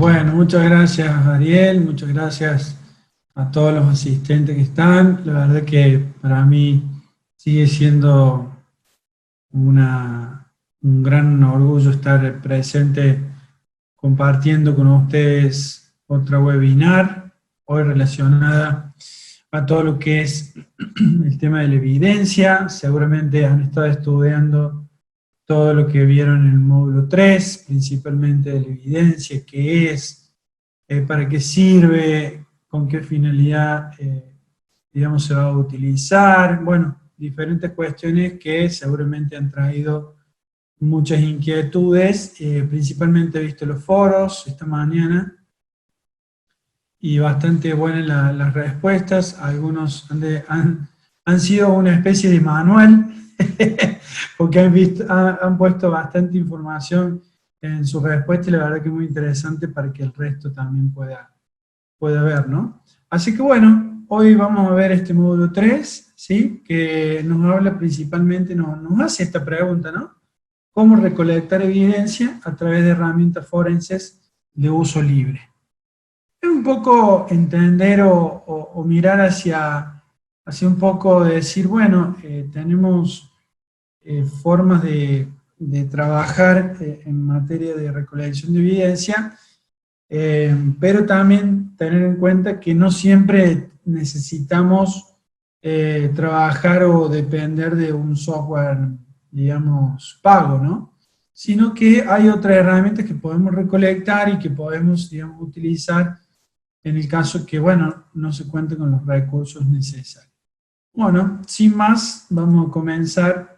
Bueno, muchas gracias Ariel, muchas gracias a todos los asistentes que están. La verdad que para mí sigue siendo un gran orgullo estar presente compartiendo con ustedes otra webinar, hoy relacionada a todo lo que es el tema de la evidencia. Seguramente han estado estudiando todo lo que vieron en el módulo 3, principalmente de la evidencia, qué es, para qué sirve, con qué finalidad, digamos, se va a utilizar. Bueno, diferentes cuestiones que seguramente han traído muchas inquietudes. Principalmente he visto los foros esta mañana y bastante buenas las respuestas. Algunos han sido una especie de manual, porque han puesto bastante información en su respuesta y la verdad que es muy interesante para que el resto también pueda ver, ¿no? Así que bueno, hoy vamos a ver este módulo 3, ¿sí? Que nos habla principalmente, nos hace esta pregunta, ¿no? ¿Cómo recolectar evidencia a través de herramientas forenses de uso libre? Es un poco entender o mirar hacia un poco de decir, bueno, tenemos formas de trabajar en materia de recolección de evidencia, pero también tener en cuenta que no siempre necesitamos trabajar o depender de un software, digamos, pago, ¿no? Sino que hay otras herramientas que podemos recolectar y que podemos, digamos, utilizar en el caso que, bueno, no se cuente con los recursos necesarios. Bueno, sin más, vamos a comenzar.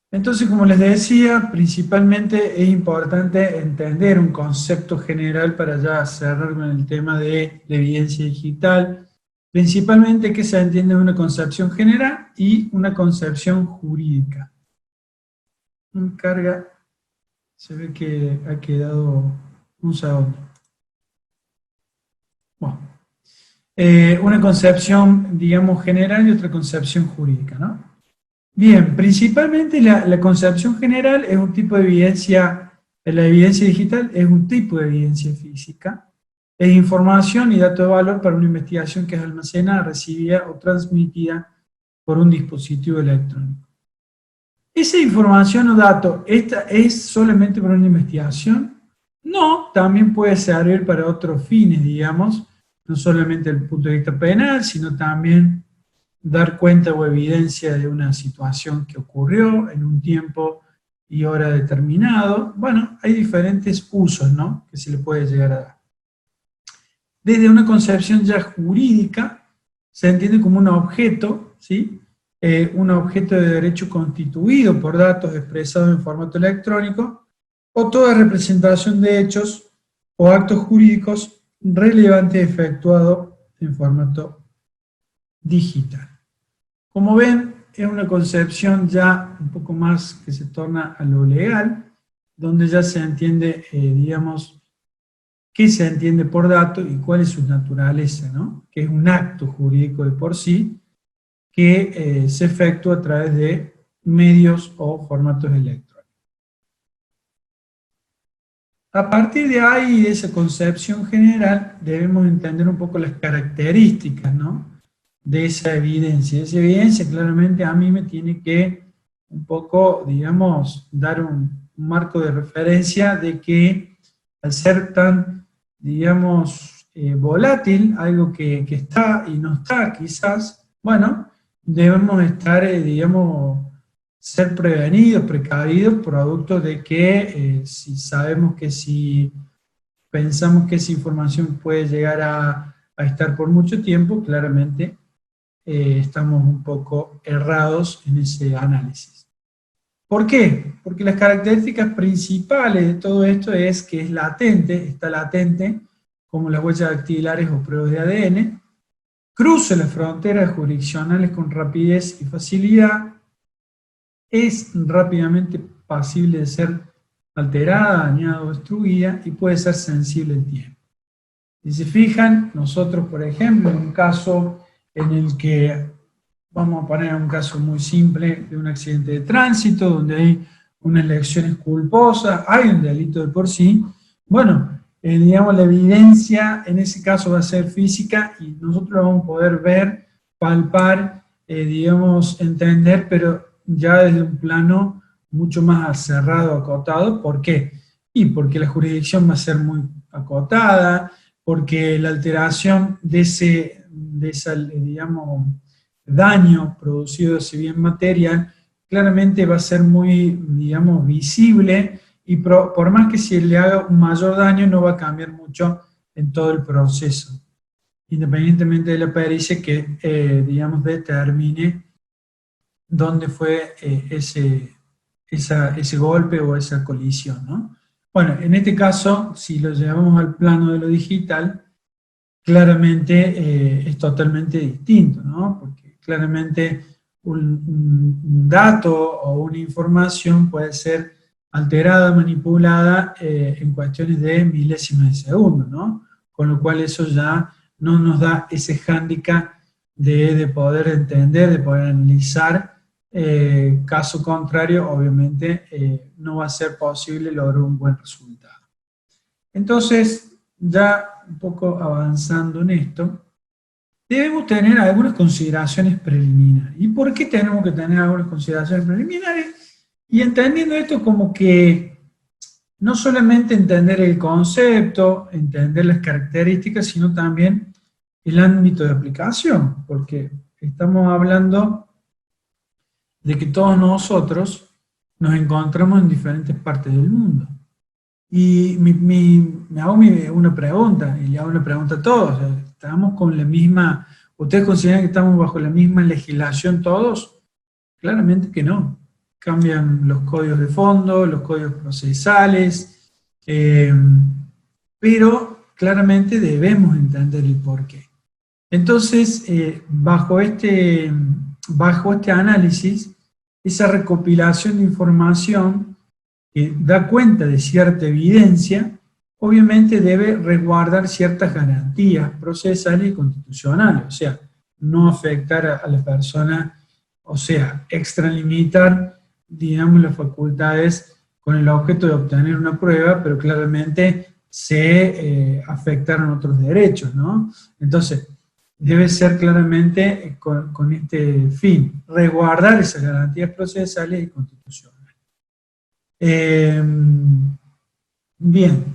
Entonces, como les decía, principalmente es importante entender un concepto general para ya cerrar con el tema de la evidencia digital, principalmente que se entiende una concepción general y una concepción jurídica. Carga, se ve que ha quedado un segundo. Bueno, una concepción, digamos, general y otra concepción jurídica, ¿no? Bien, principalmente la concepción general es un tipo de evidencia, la evidencia digital es un tipo de evidencia física, es información y dato de valor para una investigación que es almacenada, recibida o transmitida por un dispositivo electrónico. ¿Esa información o dato, esta es solamente para una investigación? No, también puede servir para otros fines, digamos, no solamente desde el punto de vista penal, sino también dar cuenta o evidencia de una situación que ocurrió en un tiempo y hora determinado. Bueno, hay diferentes usos, ¿no?, que se le puede llegar a dar. Desde una concepción ya jurídica, se entiende como un objeto, ¿sí? Un objeto de derecho constituido por datos expresados en formato electrónico, o toda representación de hechos o actos jurídicos relevantes efectuado en formato digital. Como ven, es una concepción ya un poco más que se torna a lo legal, donde ya se entiende, digamos, qué se entiende por dato y cuál es su naturaleza, ¿no? Que es un acto jurídico de por sí que se efectúa a través de medios o formatos electrónicos. A partir de ahí, de esa concepción general, debemos entender un poco las características, ¿no?, de esa evidencia. Esa evidencia claramente a mí me tiene que un poco, digamos, dar un marco de referencia de que al ser tan, digamos, volátil, algo que está y no está quizás, bueno, debemos estar, digamos, ser prevenidos, precavidos, producto de que si sabemos que si pensamos que esa información puede llegar a estar por mucho tiempo, claramente estamos un poco errados en ese análisis. ¿Por qué? Porque las características principales de todo esto es que es latente, está latente, como las huellas dactilares o pruebas de ADN, cruza las fronteras jurisdiccionales con rapidez y facilidad, es rápidamente pasible de ser alterada, dañada o destruida y puede ser sensible al tiempo. Si se fijan, nosotros, por ejemplo, en un caso en el que, vamos a poner un caso muy simple de un accidente de tránsito, donde hay unas lesiones culposas, hay un delito de por sí, bueno, digamos, la evidencia en ese caso va a ser física y nosotros vamos a poder ver, palpar, digamos, entender, pero ya desde un plano mucho más cerrado, acotado. ¿Por qué? Y porque la jurisdicción va a ser muy acotada, porque la alteración de esa, digamos, daño producido, si bien material, claramente va a ser muy, digamos, visible, y por más que se le haga un mayor daño, no va a cambiar mucho en todo el proceso, independientemente de la pericia que, digamos, determine dónde fue ese golpe o esa colisión, ¿no? Bueno, en este caso, si lo llevamos al plano de lo digital, claramente es totalmente distinto, ¿no? Porque claramente un dato o una información puede ser alterada, manipulada en cuestiones de milésimas de segundo, ¿no? Con lo cual eso ya no nos da ese hándicap de poder entender, de poder analizar. Caso contrario, obviamente, no va a ser posible lograr un buen resultado. Entonces, ya un poco avanzando en esto, debemos tener algunas consideraciones preliminares. ¿Y por qué tenemos que tener algunas consideraciones preliminares? Y entendiendo esto como que no solamente entender el concepto, entender las características, sino también el ámbito de aplicación, porque estamos hablando de que todos nosotros nos encontramos en diferentes partes del mundo. Y me hago una pregunta, y le hago una pregunta a todos. ¿Estamos con la misma, ustedes consideran que estamos bajo la misma legislación todos? Claramente que no. Cambian los códigos de fondo, los códigos procesales, pero claramente debemos entender el porqué. Entonces, bajo este análisis, esa recopilación de información que da cuenta de cierta evidencia, obviamente debe resguardar ciertas garantías procesales y constitucionales, o sea, no afectar a la persona, o sea, extralimitar, digamos, las facultades con el objeto de obtener una prueba, pero claramente se afectaron otros derechos, ¿no? Entonces, debe ser claramente con este fin, resguardar esas garantías procesales y constitucionales. Bien,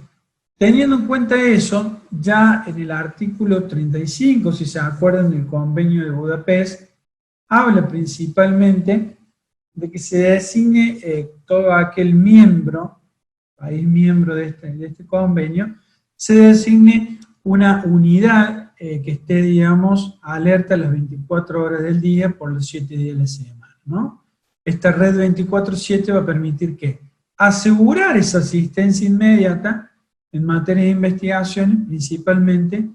teniendo en cuenta eso, ya en el artículo 35, si se acuerdan del Convenio de Budapest, habla principalmente de que se designe todo aquel miembro, país miembro de este convenio, se designe una unidad que esté, digamos, alerta las 24 horas del día por los 7 días de la semana, ¿no? Esta red 24/7 va a permitir que asegurar esa asistencia inmediata en materia de investigaciones, principalmente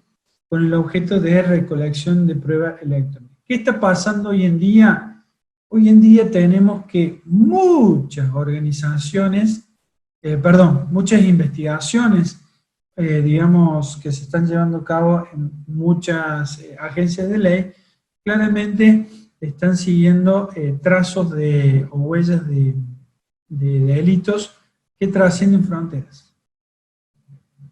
con el objeto de recolección de pruebas electrónicas. ¿Qué está pasando hoy en día? Hoy en día tenemos que muchas organizaciones, muchas investigaciones, digamos, que se están llevando a cabo en muchas agencias de ley, claramente están siguiendo trazos o huellas de delitos que trascienden fronteras.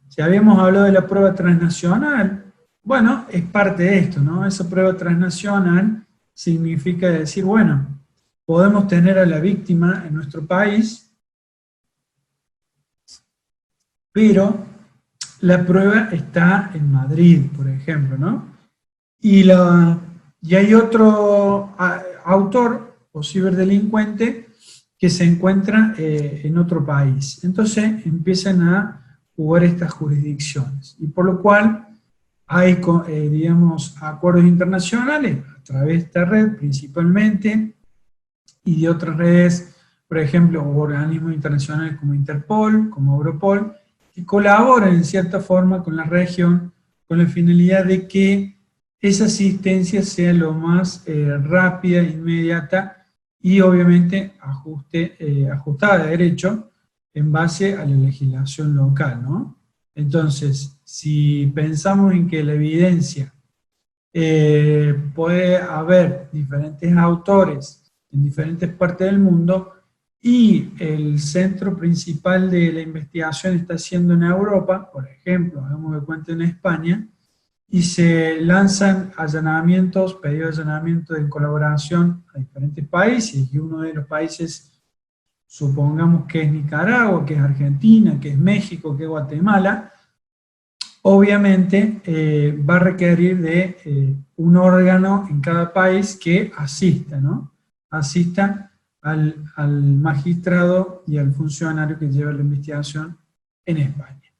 Si habíamos hablado de la prueba transnacional, bueno, es parte de esto, ¿no? Esa prueba transnacional significa decir, bueno, podemos tener a la víctima en nuestro país, pero la prueba está en Madrid, por ejemplo, ¿no? Y hay otro autor o ciberdelincuente que se encuentra en otro país. Entonces empiezan a jugar estas jurisdicciones. Y por lo cual hay, digamos, acuerdos internacionales a través de esta red principalmente, y de otras redes, por ejemplo, organismos internacionales como Interpol, como Europol, que colaboran en cierta forma con la región con la finalidad de que esa asistencia sea lo más rápida, inmediata y obviamente ajustada de derecho en base a la legislación local, ¿no? Entonces, si pensamos en que la evidencia puede haber diferentes autores en diferentes partes del mundo, y el centro principal de la investigación está siendo en Europa, por ejemplo, hagamos de cuenta en España, y se lanzan allanamientos, pedidos de allanamiento en colaboración a diferentes países, y uno de los países, supongamos que es Nicaragua, que es Argentina, que es México, que es Guatemala, obviamente va a requerir de un órgano en cada país que asista, ¿no? Asista al magistrado y al funcionario que lleva la investigación en España.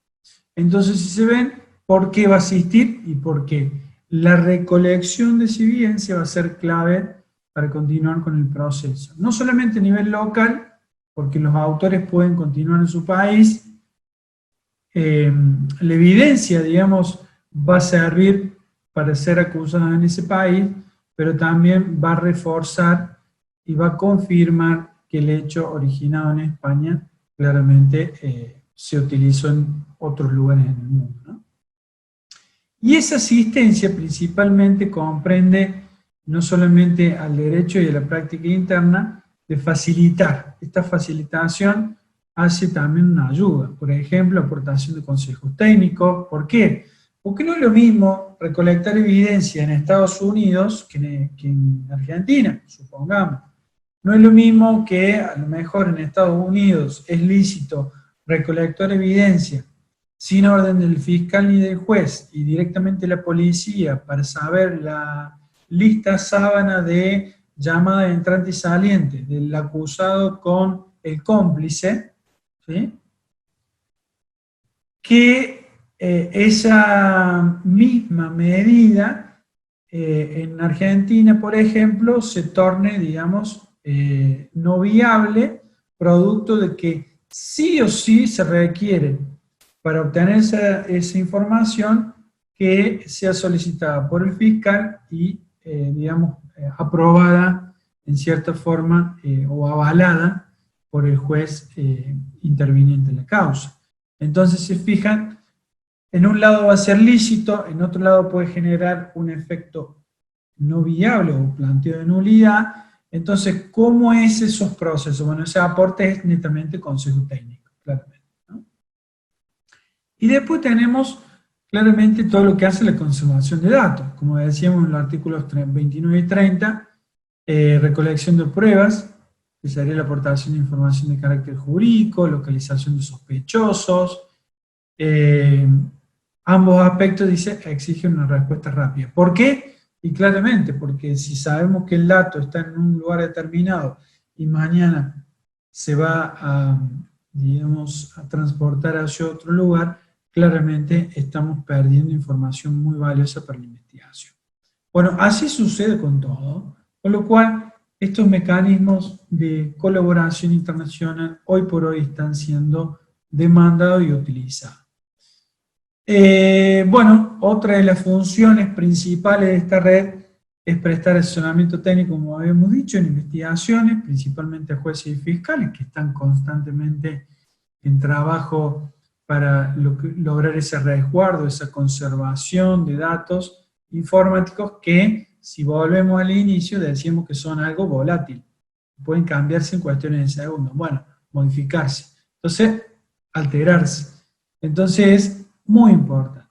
Entonces, si se ven, ¿por qué va a asistir? Y por qué la recolección de esa evidencia va a ser clave para continuar con el proceso. No solamente a nivel local, porque los autores pueden continuar en su país, la evidencia, digamos, va a servir para ser acusados en ese país, pero también va a reforzar y va a confirmar que el hecho originado en España claramente se utilizó en otros lugares en el mundo, ¿no? Y esa asistencia principalmente comprende no solamente al derecho y a la práctica interna, de facilitar. Esta facilitación hace también una ayuda, por ejemplo, aportación de consejos técnicos. ¿Por qué? Porque no es lo mismo recolectar evidencia en Estados Unidos que en Argentina, supongamos. No es lo mismo que a lo mejor en Estados Unidos es lícito recolectar evidencia sin orden del fiscal ni del juez y directamente la policía para saber la lista sábana de llamada de entrante y saliente del acusado con el cómplice, ¿sí? Que esa misma medida en Argentina, por ejemplo, se torne, digamos, no viable, producto de que sí o sí se requiere para obtener esa información que sea solicitada por el fiscal y, digamos, aprobada en cierta forma o avalada por el juez interviniente en la causa. Entonces, se fijan, en un lado va a ser lícito, en otro lado puede generar un efecto no viable o planteo de nulidad. Entonces, ¿cómo es esos procesos? Bueno, ese aporte es netamente consejo técnico, claramente, ¿no? Y después tenemos claramente todo lo que hace la conservación de datos. Como decíamos en los artículos 29 y 30, recolección de pruebas, que sería la aportación de información de carácter jurídico, localización de sospechosos. Ambos aspectos, dice, exigen una respuesta rápida. ¿Por qué? Y claramente, porque si sabemos que el dato está en un lugar determinado y mañana se va a, digamos, a transportar hacia otro lugar, claramente estamos perdiendo información muy valiosa para la investigación. Bueno, así sucede con todo, con lo cual estos mecanismos de colaboración internacional hoy por hoy están siendo demandados y utilizados. Bueno, otra de las funciones principales de esta red es prestar asesoramiento técnico, como habíamos dicho, en investigaciones, principalmente a jueces y fiscales, que están constantemente en trabajo para lograr ese resguardo, esa conservación de datos informáticos que, si volvemos al inicio, decíamos que son algo volátil. Pueden cambiarse en cuestiones de segundos. Bueno, modificarse. Entonces, alterarse. Entonces, muy importante.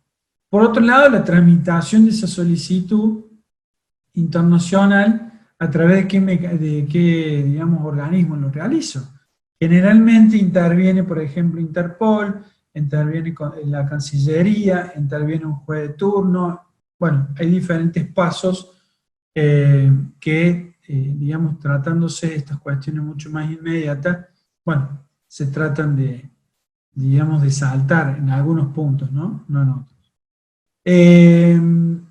Por otro lado, la tramitación de esa solicitud internacional, ¿a través de qué digamos, organismo lo realizo? Generalmente interviene, por ejemplo, Interpol, interviene la Cancillería, interviene un juez de turno. Bueno, hay diferentes pasos que, digamos, tratándose de estas cuestiones mucho más inmediatas, bueno, se tratan de, digamos, de saltar en algunos puntos, ¿no? No en otros.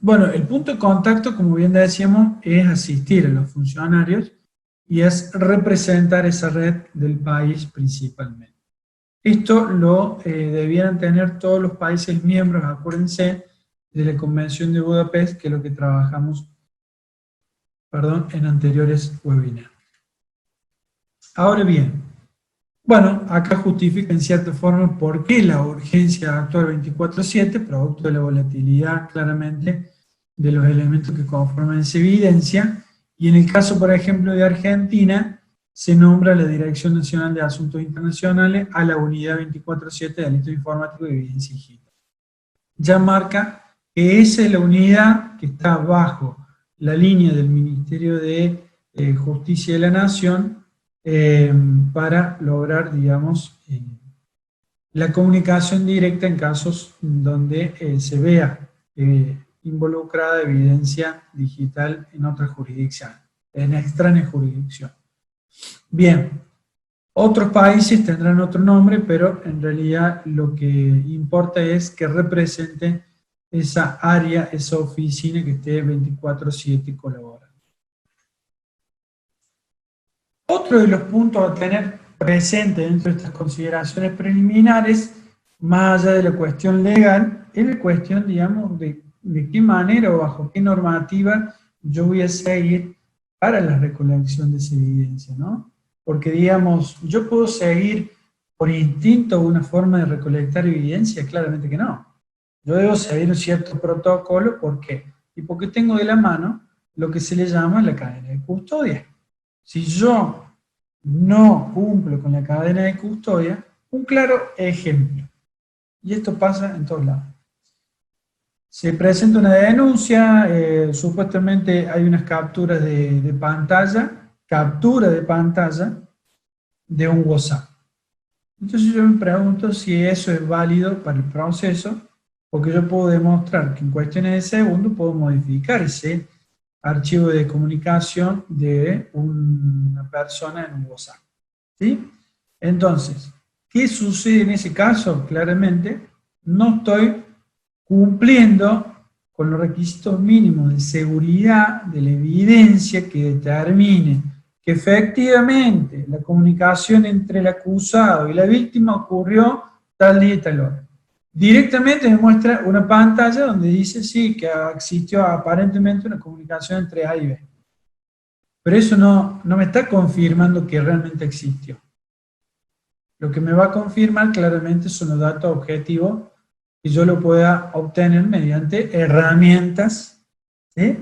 Bueno, el punto de contacto, como bien decíamos, es asistir a los funcionarios y es representar esa red del país principalmente. Esto lo debieran tener todos los países miembros, acuérdense, de la Convención de Budapest, que es lo que trabajamos, perdón, en anteriores webinars. Ahora bien, bueno, acá justifica en cierta forma por qué la urgencia de actuar 24/7, producto de la volatilidad claramente de los elementos que conforman esa evidencia, y en el caso, por ejemplo, de Argentina, se nombra la Dirección Nacional de Asuntos Internacionales a la Unidad 24/7 de Delitos Informáticos y Evidencia Digital. Ya marca que esa es la unidad que está bajo la línea del Ministerio de Justicia de la Nación para lograr, digamos, la comunicación directa en casos donde se vea involucrada evidencia digital en otra jurisdicción, en extraña jurisdicción. Bien, otros países tendrán otro nombre, pero en realidad lo que importa es que represente esa área, esa oficina que esté 24/7 colaborando. Otro de los puntos a tener presente dentro de estas consideraciones preliminares, más allá de la cuestión legal, es la cuestión, digamos, de qué manera o bajo qué normativa yo voy a seguir para la recolección de esa evidencia, ¿no? Porque, digamos, yo puedo seguir por instinto una forma de recolectar evidencia, claramente que no. Yo debo seguir un cierto protocolo, ¿por qué? Y porque tengo de la mano lo que se le llama la cadena de custodia. Si yo no cumplo con la cadena de custodia, un claro ejemplo, y esto pasa en todos lados. Se presenta una denuncia, supuestamente hay unas capturas de pantalla, captura de pantalla de un WhatsApp. Entonces yo me pregunto si eso es válido para el proceso, porque yo puedo demostrar que en cuestiones de segundos puedo modificar ese archivo de comunicación de una persona en un WhatsApp. ¿Sí? Entonces, ¿qué sucede en ese caso? Claramente, no estoy cumpliendo con los requisitos mínimos de seguridad de la evidencia que determine que efectivamente la comunicación entre el acusado y la víctima ocurrió tal día y tal hora. Directamente me muestra una pantalla donde dice sí, que existió aparentemente una comunicación entre A y B. Pero eso no me está confirmando que realmente existió. Lo que me va a confirmar claramente son los datos objetivos que yo lo pueda obtener mediante herramientas, ¿sí?,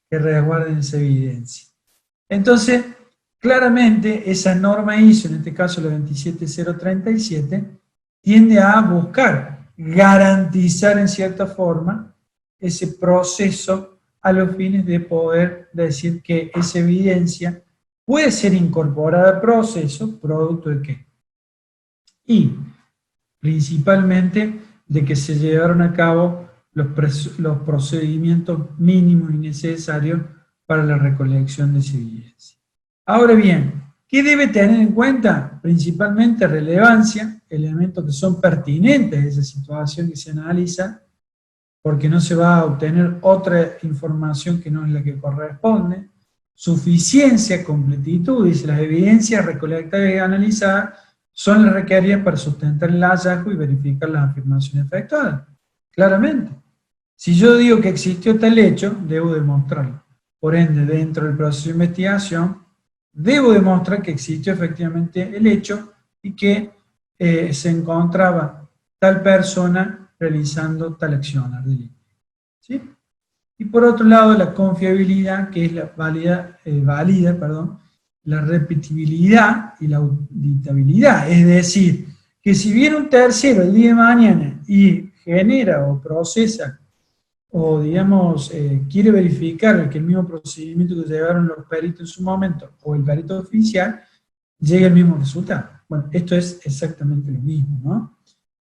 que resguarden esa evidencia. Entonces, claramente esa norma ISO, en este caso la 27037, tiende a buscar garantizar en cierta forma ese proceso a los fines de poder decir que esa evidencia puede ser incorporada al proceso, producto de qué. Y principalmente de que se llevaron a cabo los procedimientos mínimos y necesarios para la recolección de esa evidencia. Ahora bien, ¿qué debe tener en cuenta? Principalmente relevancia, elementos que son pertinentes a esa situación que se analiza, porque no se va a obtener otra información que no es la que corresponde. Suficiencia, completitud, dice, las evidencias recolectadas y analizadas son las requeridas para sustentar el hallazgo y verificar las afirmaciones efectuadas. Claramente. Si yo digo que existió tal hecho, debo demostrarlo. Por ende, dentro del proceso de investigación, debo demostrar que existió efectivamente el hecho y que se encontraba tal persona realizando tal acción delito. ¿Sí? Y por otro lado, la confiabilidad, que es la la repetibilidad y la auditabilidad. Es decir, que si viene un tercero el día de mañana y genera o procesa o, digamos, quiere verificar que el mismo procedimiento que llevaron los peritos en su momento o el perito oficial, llegue al mismo resultado. Bueno, esto es exactamente lo mismo, ¿no?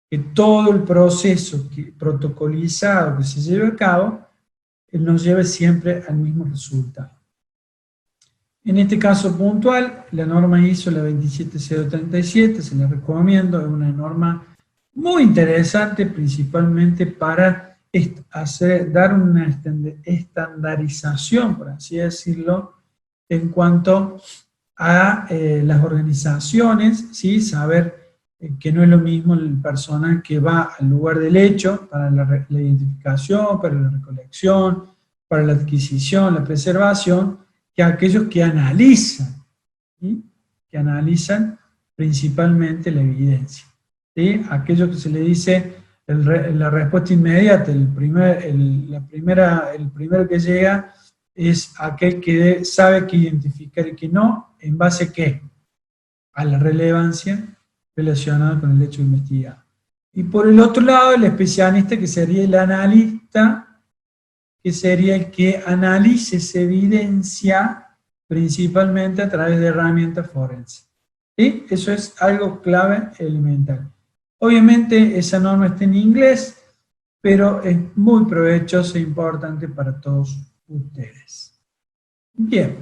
Que todo el proceso protocolizado que se lleve a cabo nos lleve siempre al mismo resultado. En este caso puntual, la norma ISO, la 27037, se la recomiendo, es una norma muy interesante, principalmente para dar una estandarización, por así decirlo, en cuanto a las organizaciones, ¿sí? Saber que no es lo mismo el personal que va al lugar del hecho para la identificación, para la recolección, para la adquisición, la preservación, que aquellos que analizan, ¿sí? Que analizan principalmente la evidencia, ¿sí? Aquello que se le dice la respuesta inmediata, el primero que llega es aquel que sabe que identificar y que no, ¿en base a qué? a la relevancia relacionada con el hecho investigado. Y por el otro lado, el especialista, que sería el analista, que sería el que analice esa evidencia principalmente a través de herramientas forenses. ¿Sí? Eso es algo clave, elemental. Obviamente esa norma está en inglés, pero es muy provechosa e importante para todos ustedes. Bien,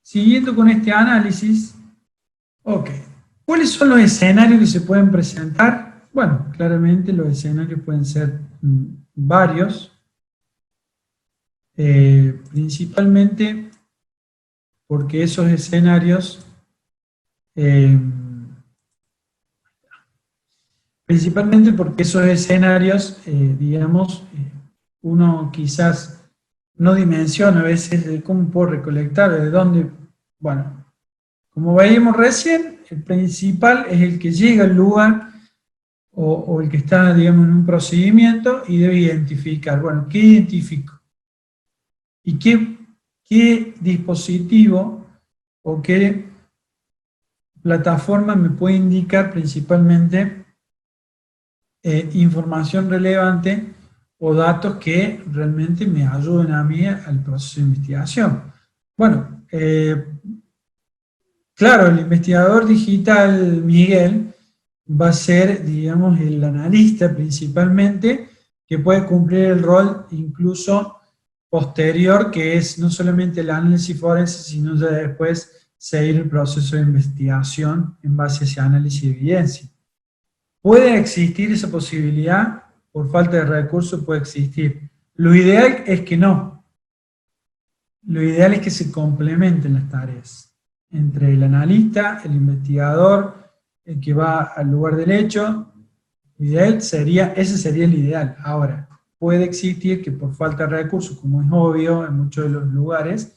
siguiendo con este análisis, ok. ¿Cuáles son los escenarios que se pueden presentar? Bueno, claramente los escenarios pueden ser varios, principalmente porque esos escenarios, digamos, uno quizás no dimensiona a veces de cómo puedo recolectar, de dónde, bueno, como veíamos recién, el principal es el que llega al lugar o el que está, digamos, en un procedimiento y debe identificar, bueno, ¿qué identifico? ¿Y qué dispositivo o qué plataforma me puede indicar principalmente información relevante o datos que realmente me ayuden a mí al proceso de investigación? Bueno, claro, el investigador digital Miguel va a ser, digamos, el analista principalmente, que puede cumplir el rol incluso posterior, que es no solamente el análisis forense, sino ya después seguir el proceso de investigación en base a ese análisis de evidencia. ¿Puede existir esa posibilidad? Por falta de recursos puede existir. Lo ideal es que no. Lo ideal es que se complementen las tareas entre el analista, el investigador, el que va al lugar del hecho. Ese sería el ideal. Ahora, puede existir que por falta de recursos, como es obvio en muchos de los lugares,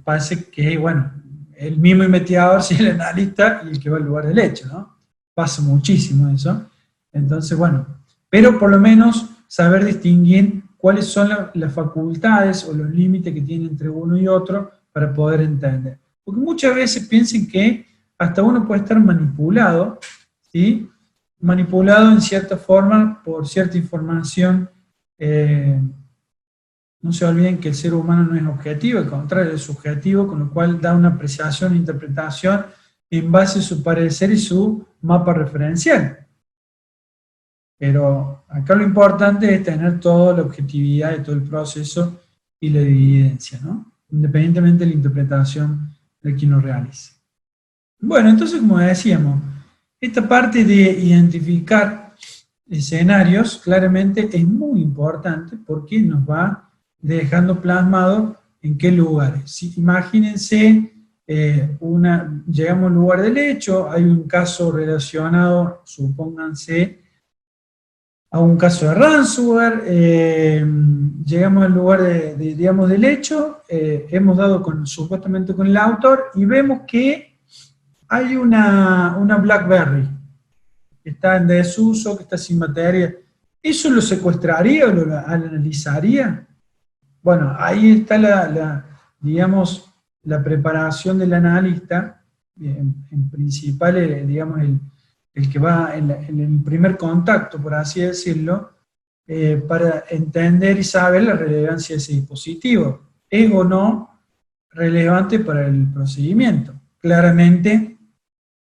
pase que, bueno, el mismo investigador sea el analista y el que va al lugar del hecho, ¿no? Pasa muchísimo eso. Entonces, bueno, pero por lo menos saber distinguir cuáles son las facultades o los límites que tiene entre uno y otro para poder entender. Porque muchas veces piensen que hasta uno puede estar manipulado, ¿sí? Manipulado en cierta forma por cierta información. No se olviden que el ser humano no es objetivo, al contrario, es subjetivo, con lo cual da una apreciación e interpretación en base a su parecer y su mapa referencial. Pero acá lo importante es tener toda la objetividad de todo el proceso y la evidencia, ¿no? Independientemente de la interpretación de quien lo realice. Bueno, entonces, como decíamos, esta parte de identificar escenarios claramente es muy importante porque nos va dejando plasmado en qué lugares. Si, imagínense, llegamos al lugar del hecho, hay un caso relacionado, supónganse, a un caso de ransomware, llegamos al lugar digamos, del hecho, hemos dado supuestamente con el autor y vemos que hay una BlackBerry que está en desuso, que está sin batería. ¿Eso lo secuestraría o lo analizaría? Bueno, ahí está digamos, la preparación del analista, en principal, digamos, el que va en el primer contacto, por así decirlo, para entender y saber la relevancia de ese dispositivo. ¿Es o no relevante para el procedimiento? Claramente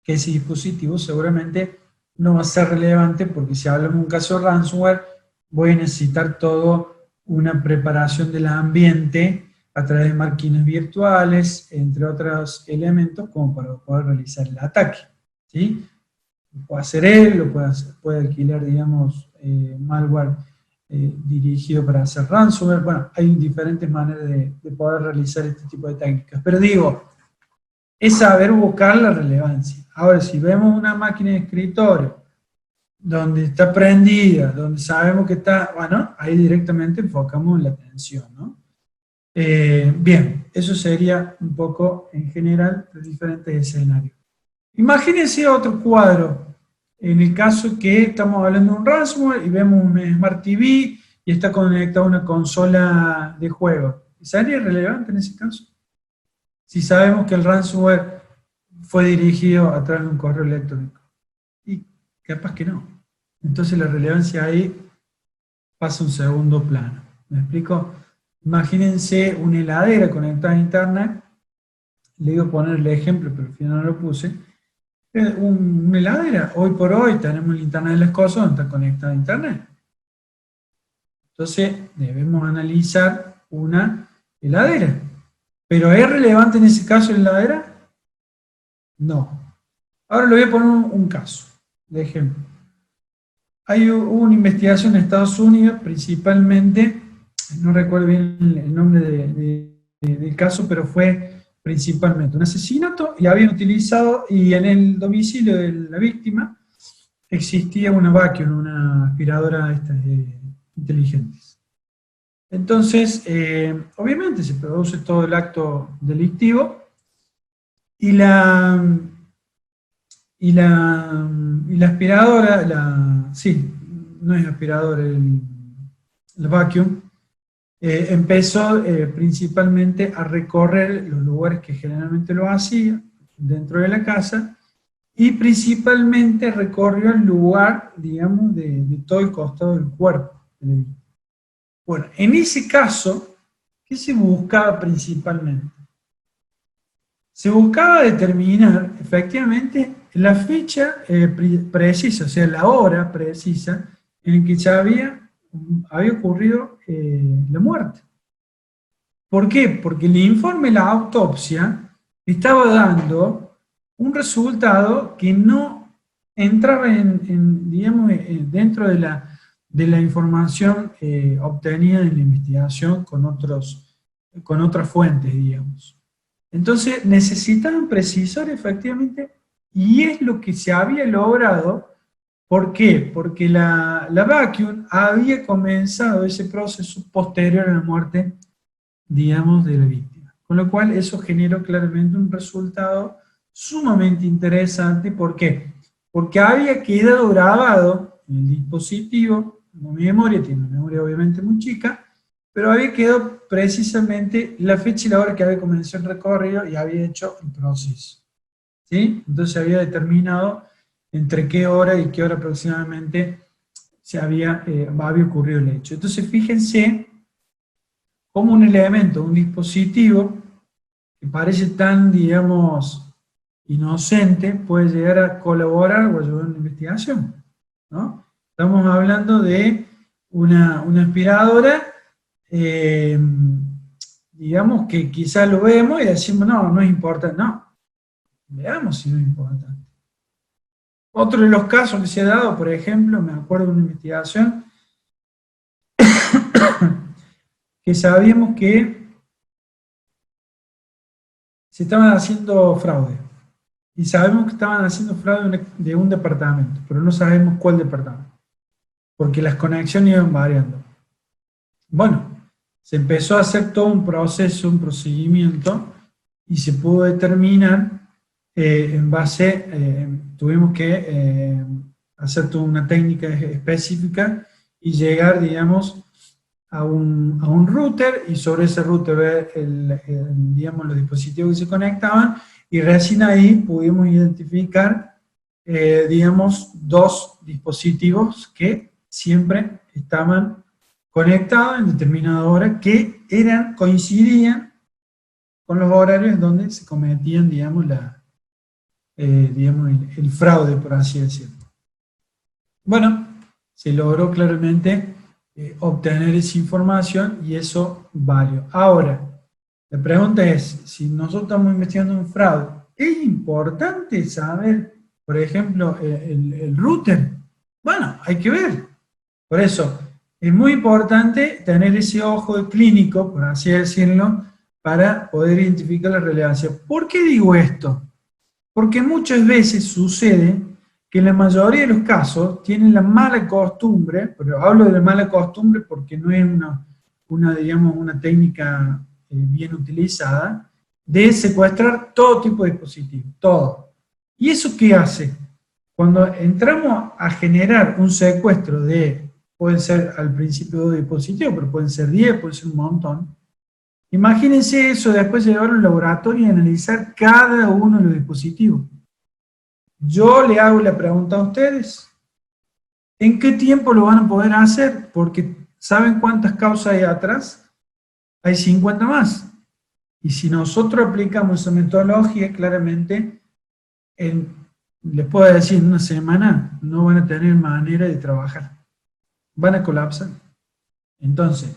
que ese dispositivo seguramente no va a ser relevante porque si hablamos de un caso de ransomware, voy a necesitar toda una preparación del ambiente a través de máquinas virtuales, entre otros elementos, como para poder realizar el ataque, ¿sí? Lo puede hacer él, puede alquilar, digamos, malware dirigido para hacer ransomware. Bueno, hay diferentes maneras de poder realizar este tipo de técnicas. Pero digo, es saber buscar la relevancia. Ahora, si vemos una máquina de escritorio donde está prendida, donde sabemos que está, bueno, ahí directamente enfocamos la atención, ¿no? Bien, eso sería un poco en general los diferentes escenarios. Imagínense otro cuadro, en el caso que estamos hablando de un ransomware y vemos un Smart TV y está conectado a una consola de juego. ¿Sería relevante en ese caso? Si sabemos que el ransomware fue dirigido a través de un correo electrónico. Y capaz que no. Entonces la relevancia ahí pasa a un segundo plano. ¿Me explico? Imagínense una heladera conectada a internet. Le iba a poner el ejemplo, pero al final no lo puse. Una heladera. Hoy por hoy tenemos el internet de las cosas donde está conectada a internet. Entonces debemos analizar una heladera. ¿Pero es relevante en ese caso la heladera? No. Ahora le voy a poner un caso de ejemplo. Hubo una investigación en Estados Unidos, principalmente, no recuerdo bien el nombre del caso, pero fue principalmente un asesinato y habían utilizado, y en el domicilio de la víctima existía una vacuum, una aspiradora de estas inteligentes. Entonces, obviamente se produce todo el acto delictivo y la aspiradora, sí, no es aspiradora, el vacuum, empezó principalmente a recorrer los lugares que generalmente lo hacía, dentro de la casa, y principalmente recorrió el lugar, digamos, de todo el costado del cuerpo. Bueno, en ese caso, ¿qué se buscaba principalmente? Se buscaba determinar efectivamente la fecha precisa, o sea, la hora precisa en que ya había ocurrido la muerte. ¿Por qué? Porque el informe de la autopsia estaba dando un resultado que no entraba digamos, dentro de la información obtenida en la investigación con otras fuentes, digamos. Entonces necesitaban precisar efectivamente, y es lo que se había logrado. ¿Por qué? Porque la vacuum había comenzado ese proceso posterior a la muerte, digamos, de la víctima. Con lo cual eso generó claramente un resultado sumamente interesante. ¿Por qué? Porque había quedado grabado en el dispositivo, una memoria, tiene una memoria obviamente muy chica, pero había quedado precisamente la fecha y la hora que había comenzado el recorrido y había hecho el proceso. ¿Sí? Entonces había determinado entre qué hora y qué hora aproximadamente había ocurrido el hecho. Entonces fíjense cómo un elemento, un dispositivo que parece tan, digamos, inocente, puede llegar a colaborar o ayudar en la investigación, ¿no? Estamos hablando de una aspiradora, digamos que quizá lo vemos y decimos, no es importante. No, veamos si no es importante. Otro de los casos que se ha dado, por ejemplo, me acuerdo de una investigación que sabíamos que se estaban haciendo fraude. Y sabemos que estaban haciendo fraude de un departamento, pero no sabemos cuál departamento, porque las conexiones iban variando. Bueno, se empezó a hacer todo un proceso, un procedimiento, y se pudo determinar en base, tuvimos que hacer toda una técnica específica y llegar, digamos, a un router, y sobre ese router ver digamos, los dispositivos que se conectaban, y recién ahí pudimos identificar, digamos, dos dispositivos que siempre estaban conectados en determinada hora, que coincidían con los horarios donde se cometían, digamos, digamos el fraude, por así decirlo. Bueno, se logró claramente obtener esa información, y eso valió. Ahora, la pregunta es, si nosotros estamos investigando un fraude, ¿es importante saber, por ejemplo, el router? Bueno, hay que ver. Por eso, es muy importante tener ese ojo clínico, por así decirlo, para poder identificar la relevancia. ¿Por qué digo esto? Porque muchas veces sucede que en la mayoría de los casos tienen la mala costumbre, pero hablo de la mala costumbre porque no es digamos, una técnica bien utilizada, de secuestrar todo tipo de dispositivos, todo. ¿Y eso qué hace? Cuando entramos a generar un secuestro pueden ser al principio 2 dispositivos, pero pueden ser 10, pueden ser un montón, Imagínense eso, después llevarlo al laboratorio y analizar cada uno de los dispositivos. Yo le hago la pregunta a ustedes, ¿en qué tiempo lo van a poder hacer? Porque ¿saben cuántas causas hay atrás? Hay 50 más. Y si nosotros aplicamos esa metodología, claramente, les puedo decir, en una semana no van a tener manera de trabajar. Van a colapsar. Entonces,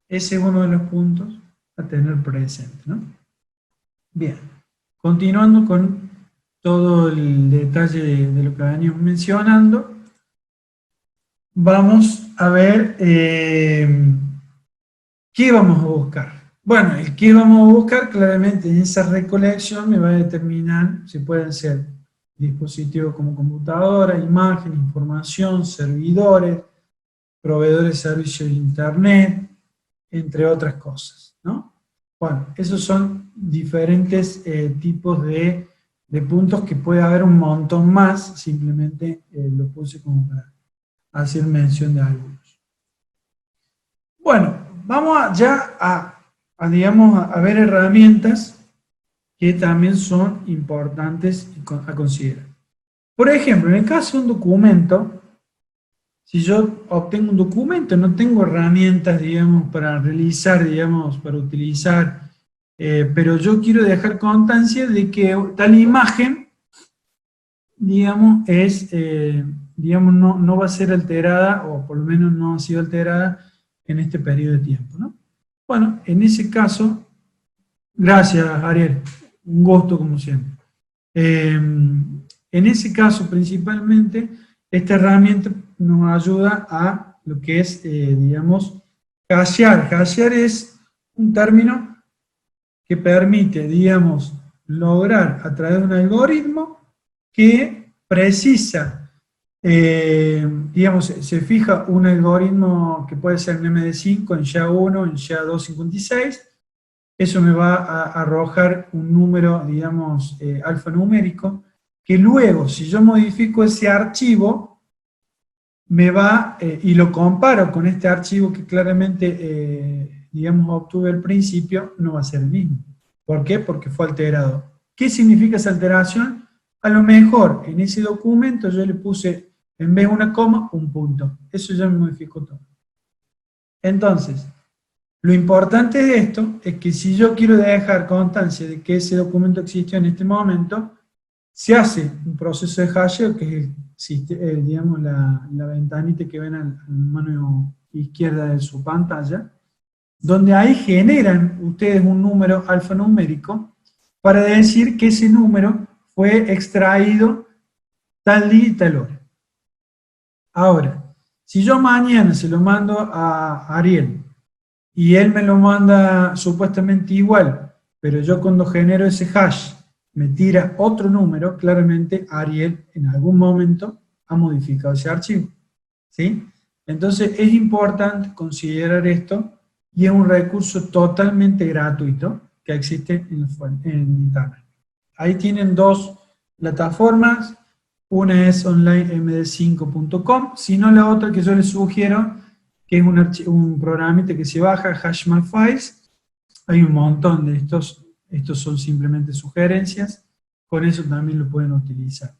ese es uno de los puntos a tener presente, ¿no? Bien, continuando con todo el detalle de lo que venimos mencionando, vamos a ver qué vamos a buscar. Bueno, el qué vamos a buscar, claramente en esa recolección me va a determinar si pueden ser dispositivos como computadora, imagen, información, servidores, proveedores de servicios de internet, entre otras cosas, ¿no? Bueno, esos son diferentes tipos de puntos que puede haber un montón más, simplemente lo puse como para hacer mención de algunos. Bueno, vamos ya digamos, a ver herramientas que también son importantes a considerar. Por ejemplo, en el caso de un documento, si yo obtengo un documento, no tengo herramientas, digamos, para realizar, digamos, para utilizar, pero yo quiero dejar constancia de que tal imagen, digamos, digamos, no va a ser alterada, o por lo menos no ha sido alterada en este periodo de tiempo, ¿no? Bueno, en ese caso, gracias, Ariel, un gusto como siempre. En ese caso, principalmente, esta herramienta nos ayuda a lo que es, digamos, hashear. Hashear es un término que permite, digamos, lograr a través de un algoritmo que precisa, digamos, se fija un algoritmo que puede ser en MD5, en SHA-1, en SHA-256, eso me va a arrojar un número, digamos, alfanumérico, que luego, si yo modifico ese archivo, me va, y lo comparo con este archivo que claramente, digamos, obtuve al principio, no va a ser el mismo. ¿Por qué? Porque fue alterado. ¿Qué significa esa alteración? A lo mejor en ese documento yo le puse, en vez de una coma, un punto. Eso ya me modificó todo. Entonces, lo importante de esto es que si yo quiero dejar constancia de que ese documento existió en este momento, se hace un proceso de hasheo, que es digamos, la ventanita que ven a la mano izquierda de su pantalla, donde ahí generan ustedes un número alfanumérico para decir que ese número fue extraído tal día y tal hora. Ahora, si yo mañana se lo mando a Ariel, y él me lo manda supuestamente igual, pero yo cuando genero ese hash me tira otro número, claramente Ariel en algún momento ha modificado ese archivo, ¿sí? Entonces es importante considerar esto y es un recurso totalmente gratuito que existe en Internet. Ahí tienen dos plataformas, una es onlinemd5.com, sino la otra que yo les sugiero, que es un programita que se baja, HashMyFiles. Hay un montón de estos son simplemente sugerencias, con eso también lo pueden utilizar.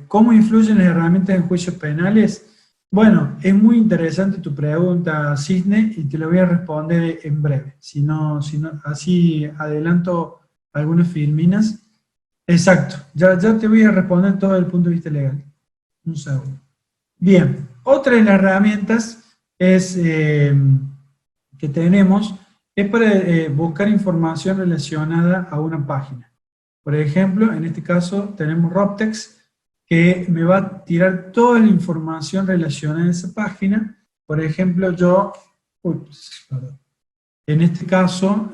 ¿Cómo influyen las herramientas en juicios penales? Bueno, es muy interesante tu pregunta, Cisne, y te lo voy a responder en breve. Si no, así adelanto algunas filminas. Exacto, ya te voy a responder todo desde el punto de vista legal. Un segundo. Bien, otra de las herramientas que tenemos es para buscar información relacionada a una página. Por ejemplo, en este caso tenemos Roptex, que me va a tirar toda la información relacionada a esa página. Por ejemplo, en este caso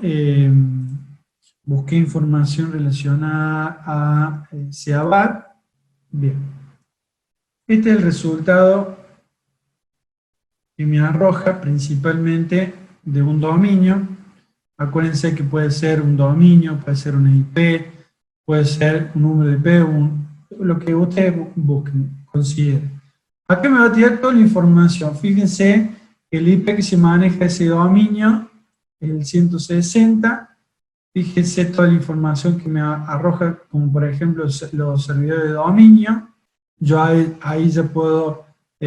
busqué información relacionada a SEABAR. Bien. Este es el resultado que me arroja principalmente de un dominio. Acuérdense que puede ser un dominio, puede ser una IP, puede ser un número de IP, lo que ustedes busquen, consideren. Acá me va a tirar toda la información. Fíjense que el IP que se maneja ese dominio es el 160. Fíjese toda la información que me arroja, como por ejemplo los servidores de dominio. Yo ahí ya puedo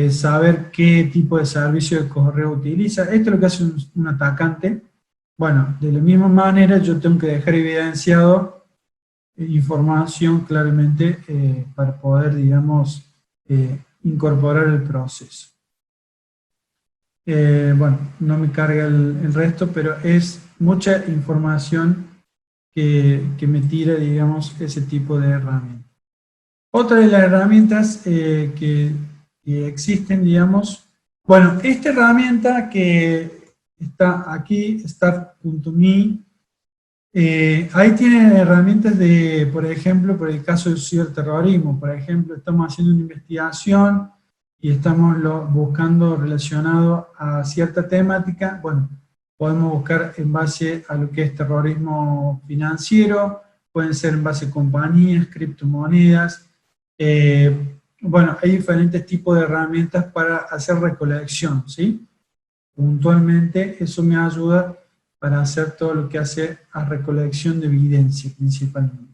saber qué tipo de servicio de correo utiliza. Esto es lo que hace un atacante. Bueno, de la misma manera yo tengo que dejar evidenciado información claramente para poder, digamos, incorporar el proceso. Bueno, no me carga el resto, pero es mucha información que me tira, digamos, ese tipo de herramientas. Otra de las herramientas que existen, digamos, bueno, esta herramienta que está aquí, start.me, ahí tiene herramientas de, por ejemplo, por el caso del ciberterrorismo. Por ejemplo, estamos haciendo una investigación y estamos buscando relacionado a cierta temática. Bueno, podemos buscar en base a lo que es terrorismo financiero, pueden ser en base a compañías, criptomonedas. Bueno, hay diferentes tipos de herramientas para hacer recolección, ¿sí? Puntualmente, eso me ayuda para hacer todo lo que hace a recolección de evidencia, principalmente.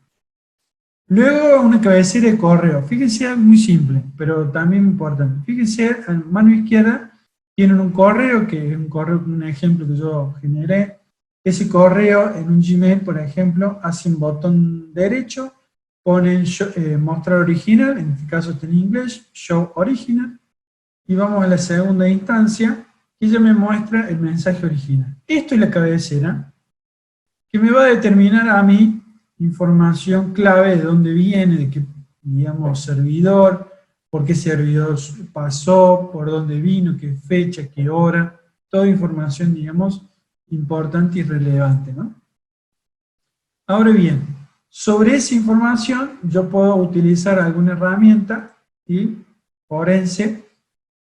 Luego, una cabecera de correo. Fíjense, algo muy simple, pero también importante. Fíjense, en mano izquierda tienen un correo, que es un correo, un ejemplo que yo generé. Ese correo en un Gmail, por ejemplo, hace un botón derecho, ponen mostrar original, en este caso está en inglés, show original, y vamos a la segunda instancia, y ya me muestra el mensaje original. Esto es la cabecera, que me va a determinar a mí información clave de dónde viene, de qué, digamos, servidor, por qué servidor pasó, por dónde vino, qué fecha, qué hora, toda información, digamos, importante y relevante, ¿no? Ahora bien, sobre esa información yo puedo utilizar alguna herramienta, ¿sí? Forense,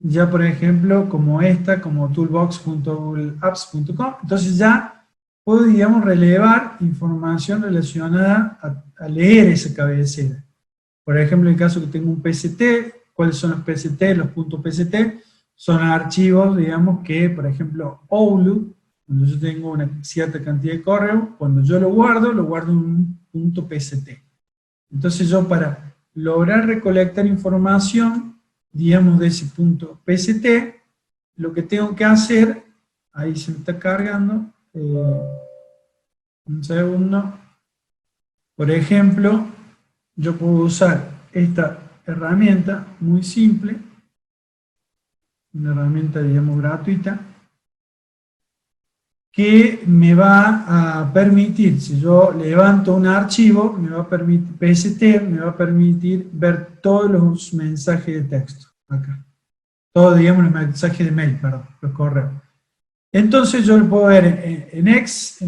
ya por ejemplo como esta, como toolbox.googleapps.com, entonces ya puedo, digamos, relevar información relacionada a leer esa cabecera. Por ejemplo, en el caso que tengo un PST, ¿cuáles son los PST? Los puntos PST son archivos, digamos, que, por ejemplo, OULU, cuando yo tengo una cierta cantidad de correo, cuando yo lo guardo en un punto PST. Entonces yo, para lograr recolectar información, digamos, de ese punto PST, lo que tengo que hacer, ahí se me está cargando, un segundo, por ejemplo, yo puedo usar esta herramienta muy simple, una herramienta, digamos, gratuita, que me va a permitir, si yo levanto un archivo, me va a permitir, PST, me va a permitir ver todos los mensajes de texto, acá. Todos, digamos, los mensajes de mail, perdón, los correos. Entonces yo lo puedo ver en X,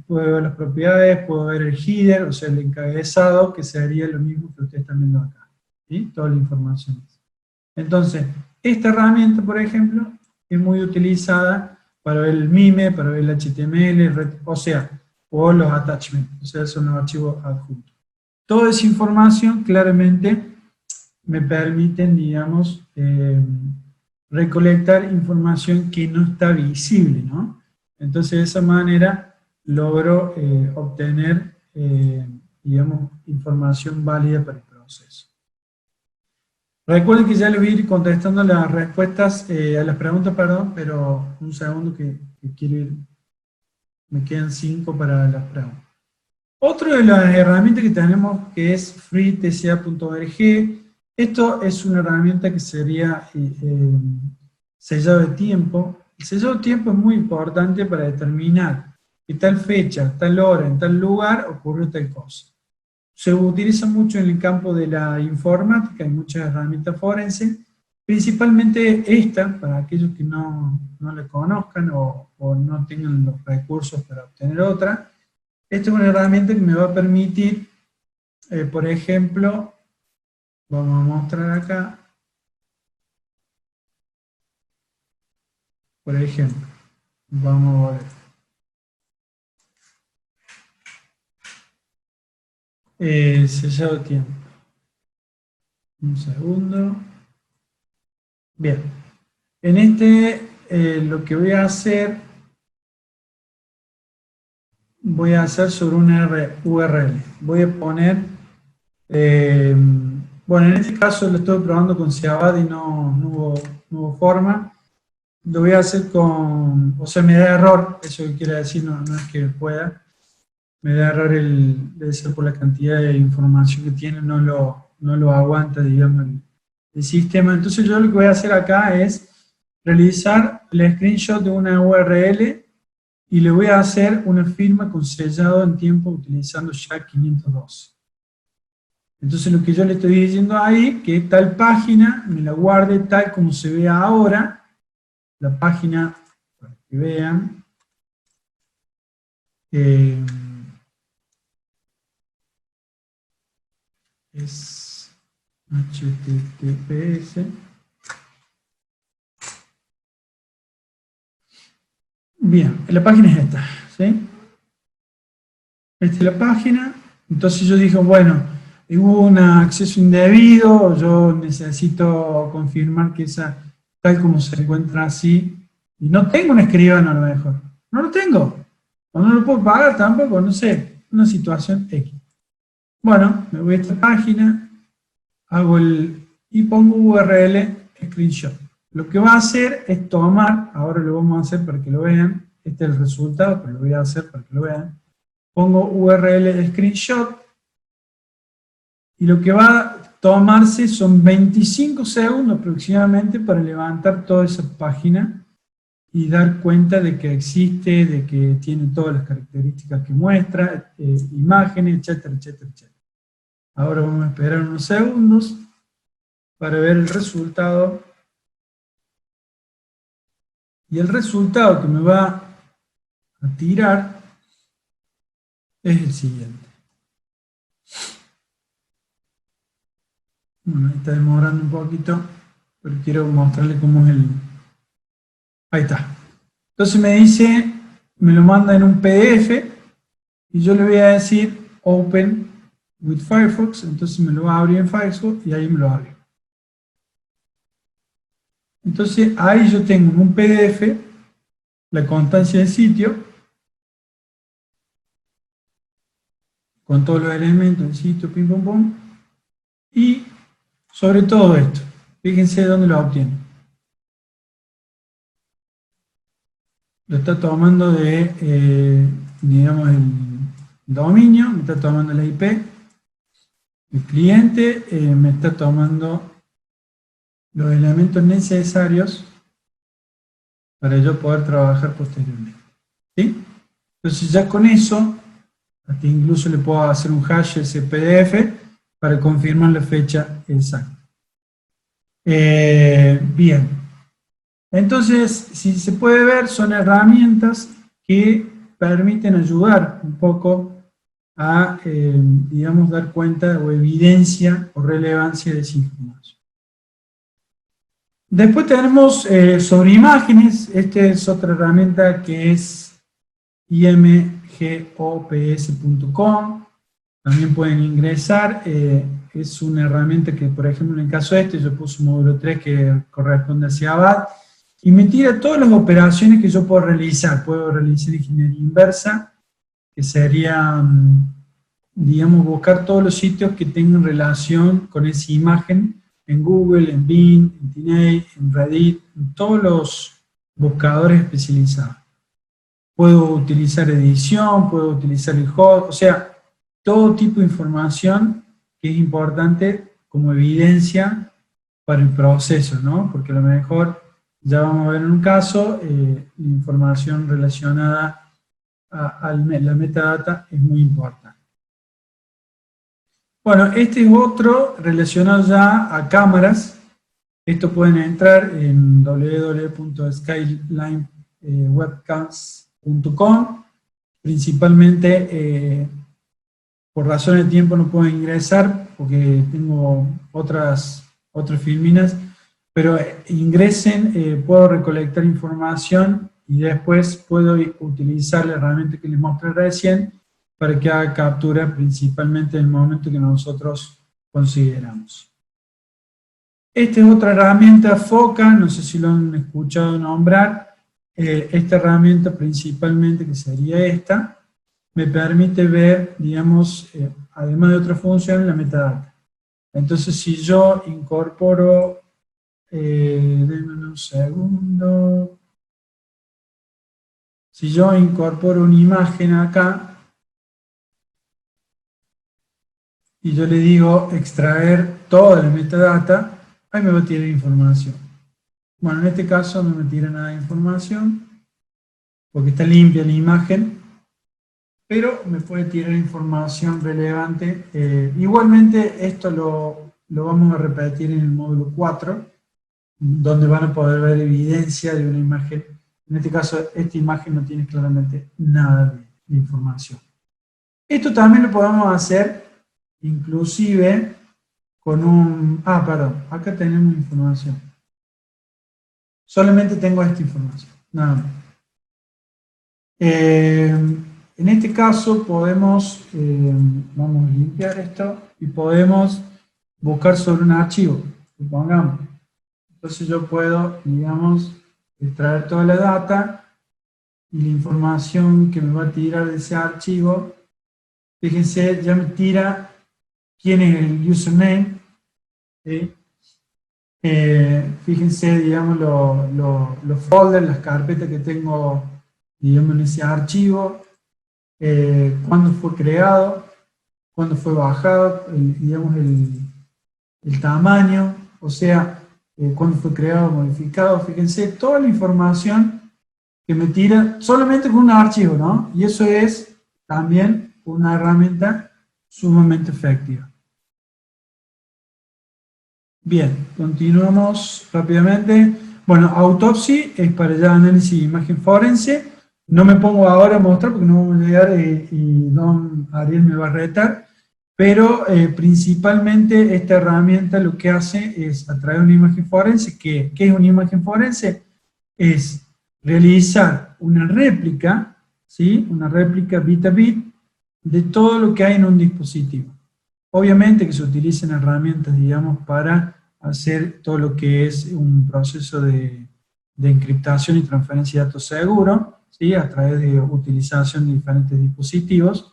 puedo ver las propiedades, puedo ver el header, o sea, el encabezado, que sería lo mismo que ustedes están viendo acá. ¿Sí? Toda la información. Entonces, esta herramienta, por ejemplo, es muy utilizada para ver el MIME, para ver el HTML, o sea, o los attachments, o sea, son los archivos adjuntos. Toda esa información claramente me permiten, digamos, recolectar información que no está visible, ¿no? Entonces, de esa manera logro obtener, digamos, información válida para el proceso. Recuerden que ya les voy a ir contestando las respuestas a las preguntas, perdón, pero un segundo que quiero ir, me quedan 5 para las preguntas. Otra de las herramientas que tenemos, que es freetca.org, esto es una herramienta que sería sellado de tiempo. El sellado de tiempo es muy importante para determinar que tal fecha, tal hora, en tal lugar ocurrió tal cosa. Se utiliza mucho en el campo de la informática, hay muchas herramientas forenses, principalmente esta, para aquellos que no la conozcan o no tengan los recursos para obtener otra. Esta es una herramienta que me va a permitir, por ejemplo, vamos a mostrar acá, por ejemplo, vamos a ver. Sellado de tiempo. Un segundo. Bien. En este, lo que voy a hacer voy a hacer sobre una URL. Voy a poner, bueno, en este caso lo estoy probando con Seabad y no hubo forma. Lo voy a hacer con, o sea, me da error, eso que quiere decir, no es que pueda. Me da error debe ser por la cantidad de información que tiene, no lo aguanta, digamos, el sistema. Entonces yo lo que voy a hacer acá es realizar el screenshot de una URL y le voy a hacer una firma con sellado en tiempo utilizando SHA 512. Entonces lo que yo le estoy diciendo ahí, que tal página me la guarde tal como se ve ahora, la página, para que vean, es HTTPS. Bien, la página es esta, ¿sí? Esta es la página. Entonces yo dije, bueno, hubo un acceso indebido, yo necesito confirmar que esa, tal como se encuentra así, y no tengo un escribano a lo mejor, no lo tengo, o no lo puedo pagar tampoco, no sé, una situación X. Bueno, me voy a esta página, y pongo URL screenshot. Lo que va a hacer es tomar, ahora lo vamos a hacer para que lo vean, este es el resultado, pero lo voy a hacer para que lo vean. Pongo URL screenshot, y lo que va a tomarse son 25 segundos aproximadamente para levantar toda esa página y dar cuenta de que existe, de que tiene todas las características que muestra, imágenes, etcétera, etcétera, etcétera. Ahora vamos a esperar unos segundos para ver el resultado. Y el resultado que me va a tirar es el siguiente. Bueno, está demorando un poquito, pero quiero mostrarle cómo es el... Ahí está. Entonces me dice, me lo manda en un PDF, y yo le voy a decir Open with Firefox, entonces me lo va a abrir en Firefox, y ahí me lo abre. Entonces ahí yo tengo en un PDF la constancia del sitio, con todos los elementos del sitio, pim, pum, pum, y sobre todo esto, fíjense dónde lo obtiene. Lo está tomando de, digamos, el dominio, me está tomando la IP, el cliente me está tomando los elementos necesarios para yo poder trabajar posteriormente. ¿Sí? Entonces ya con eso, hasta incluso le puedo hacer un hash a ese PDF para confirmar la fecha exacta. Bien. Entonces, si se puede ver, son herramientas que permiten ayudar un poco a, digamos, dar cuenta o evidencia o relevancia de esa información. Después tenemos sobre imágenes. Esta es otra herramienta que es imgops.com. También pueden ingresar. Es una herramienta que, por ejemplo, en el caso este, yo puse un módulo 3 que corresponde a Seabad, y me tira todas las operaciones que yo puedo realizar. Puedo realizar ingeniería inversa, que sería, digamos, buscar todos los sitios que tengan relación con esa imagen, en Google, en Bing, en TNA, en Reddit, en todos los buscadores especializados. Puedo utilizar edición, puedo utilizar el host, o sea, todo tipo de información que es importante como evidencia para el proceso, ¿no? Porque a lo mejor, ya vamos a ver en un caso, información relacionada a la metadata es muy importante. Bueno, este es otro relacionado ya a cámaras. Esto pueden entrar en www.skylinewebcams.com. Principalmente, por razones de tiempo no puedo ingresar porque tengo otras filminas, pero ingresen, puedo recolectar información y después puedo utilizar la herramienta que les mostré recién para que haga captura principalmente en el momento que nosotros consideramos. Esta es otra herramienta, Foca, no sé si lo han escuchado nombrar. Esta herramienta principalmente, que sería esta, me permite ver, digamos, además de otra función, la metadata. Entonces, si yo incorporo, denme un segundo, si yo incorporo una imagen acá, y yo le digo extraer toda la metadata, ahí me va a tirar información. Bueno, en este caso no me tira nada de información, porque está limpia la imagen, pero me puede tirar información relevante. Igualmente, esto lo vamos a repetir en el módulo 4, donde van a poder ver evidencia de una imagen. En este caso, esta imagen no tiene claramente nada de información. Esto también lo podemos hacer, inclusive, con un... perdón, acá tenemos información. Solamente tengo esta información, nada más. En este caso podemos, vamos a limpiar esto, y podemos buscar sobre un archivo, supongamos. Entonces yo puedo, digamos, extraer toda la data, y la información que me va a tirar de ese archivo, fíjense, ya me tira quién es el username, ¿sí? Fíjense, digamos, los folders, las carpetas que tengo, digamos, en ese archivo, cuándo fue creado, cuándo fue bajado, digamos, el tamaño, o sea, cuándo fue creado, modificado. Fíjense, toda la información que me tira solamente con un archivo, ¿no? Y eso es también una herramienta sumamente efectiva. Bien, continuamos rápidamente. Bueno, autopsia es para ya análisis de imagen forense. No me pongo ahora a mostrar porque no vamos a llegar y don Ariel me va a retar, pero principalmente esta herramienta lo que hace es atraer una imagen forense. ¿Qué es una imagen forense? Es realizar una réplica, ¿sí? Una réplica bit a bit de todo lo que hay en un dispositivo. Obviamente que se utilizan herramientas, digamos, para hacer todo lo que es un proceso de encriptación y transferencia de datos seguro, ¿sí? A través de utilización de diferentes dispositivos.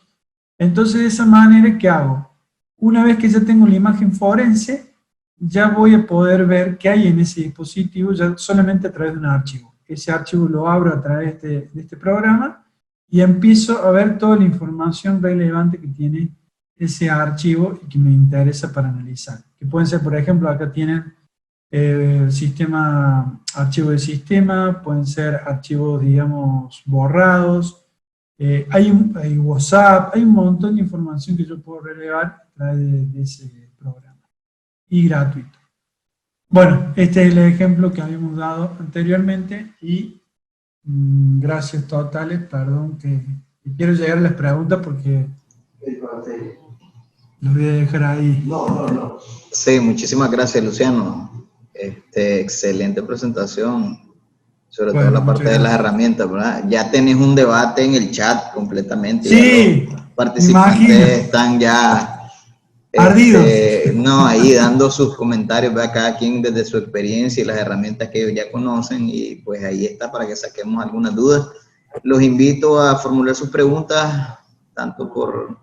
Entonces, de esa manera, ¿qué hago? Una vez que ya tengo la imagen forense, ya voy a poder ver qué hay en ese dispositivo ya solamente a través de un archivo. Ese archivo lo abro a través de este programa y empiezo a ver toda la información relevante que tiene ese archivo y que me interesa para analizar. Que pueden ser, por ejemplo, acá tienen archivos de sistema, pueden ser archivos, digamos, borrados, hay WhatsApp, hay un montón de información que yo puedo relevar a través de ese programa. Y gratuito. Bueno, este es el ejemplo que habíamos dado anteriormente y gracias totales, perdón que quiero llegar a las preguntas porque los voy a dejar ahí. Sí, muchísimas gracias, Luciano. Excelente presentación, sobre todo la parte de las herramientas, ¿verdad? Ya tenés un debate en el chat completamente. Sí, los participantes están ya ardidos. No, ahí dando sus comentarios, ¿verdad? Cada quien desde su experiencia y las herramientas que ellos ya conocen, y pues ahí está para que saquemos algunas dudas. Los invito a formular sus preguntas tanto por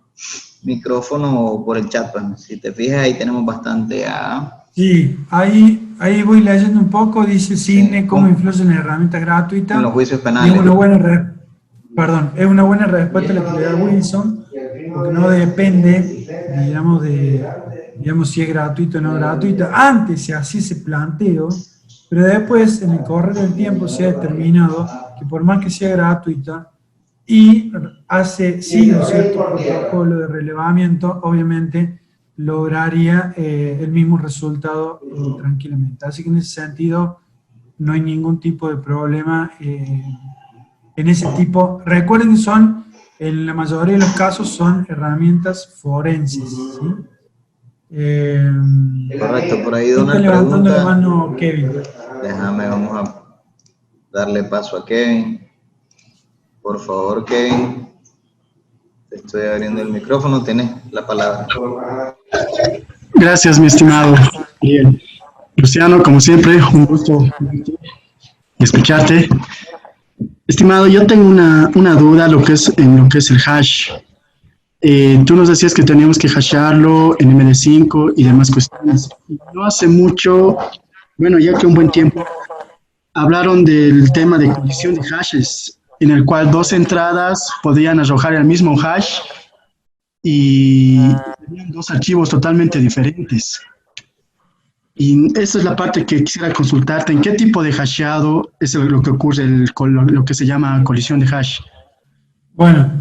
micrófono o por el chat. Pues. Si te fijas, ahí tenemos bastante a... Sí, ahí voy leyendo un poco, dice Cine, sí, cómo influyen las herramientas gratuitas. En los juicios penales. Es una buena respuesta la que le da Wilson, porque no depende, digamos si es gratuito o no gratuito. Antes se hacía ese planteo, pero después, en el correr del tiempo, se ha determinado que por más que sea gratuita, y sigue un cierto protocolo de relevamiento, obviamente lograría el mismo resultado tranquilamente. Así que en ese sentido no hay ningún tipo de problema en ese tipo. Recuerden que en la mayoría de los casos son herramientas forenses, ¿sí? Correcto, por ahí de una levantando la mano Kevin. Déjame, vamos a darle paso a Kevin. Por favor, Kevin, te estoy abriendo el micrófono, tienes la palabra. Gracias, mi estimado. Bien. Luciano, como siempre, un gusto escucharte. Estimado, yo tengo una duda en lo que es el hash. Tú nos decías que teníamos que hashearlo en MD5 y demás cuestiones. No hace mucho, bueno, ya que un buen tiempo, hablaron del tema de colisión de hashes, en el cual dos entradas podían arrojar el mismo hash y tenían dos archivos totalmente diferentes. Y esa es la parte que quisiera consultarte. ¿En qué tipo de hasheado es lo que ocurre, lo que se llama colisión de hash? Bueno,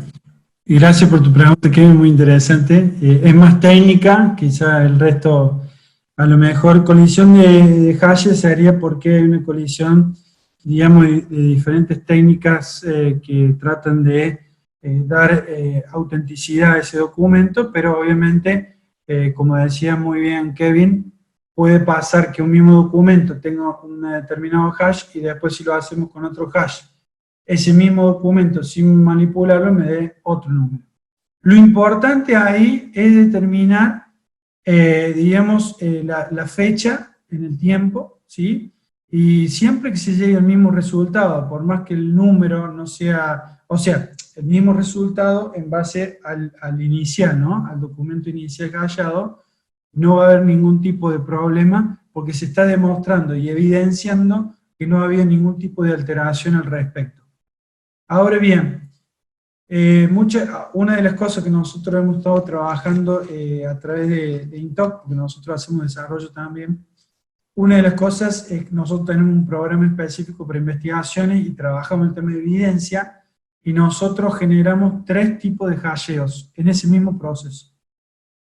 y gracias por tu pregunta, que es muy interesante. Es más técnica, quizá el resto, a lo mejor colisión de hashes sería porque hay una colisión, digamos, de diferentes técnicas que tratan de dar autenticidad a ese documento, pero obviamente, como decía muy bien Kevin, puede pasar que un mismo documento tenga un determinado hash y después si lo hacemos con otro hash, ese mismo documento sin manipularlo me dé otro número. Lo importante ahí es determinar, digamos, la fecha en el tiempo, ¿sí? Y siempre que se llegue al mismo resultado, por más que el número no sea, o sea, el mismo resultado en base al inicial, ¿no? Al documento inicial hallado, no va a haber ningún tipo de problema porque se está demostrando y evidenciando que no había ningún tipo de alteración al respecto. Ahora bien, una de las cosas que nosotros hemos estado trabajando a través de Intoc, porque nosotros hacemos desarrollo también, una de las cosas es que nosotros tenemos un programa específico para investigaciones y trabajamos el tema de evidencia, y nosotros generamos 3 tipos de hasheos en ese mismo proceso,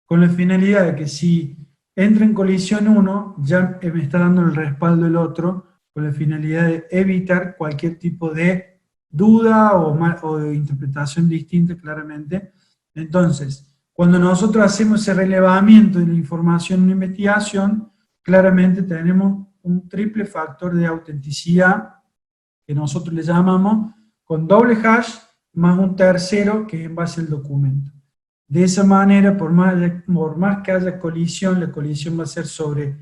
con la finalidad de que si entra en colisión uno, ya me está dando el respaldo el otro, con la finalidad de evitar cualquier tipo de duda o de interpretación distinta claramente. Entonces, cuando nosotros hacemos ese relevamiento de la información en una investigación, claramente tenemos un triple factor de autenticidad que nosotros le llamamos con doble hash más un tercero que es en base al documento. De esa manera, por más que haya colisión, la colisión va a ser sobre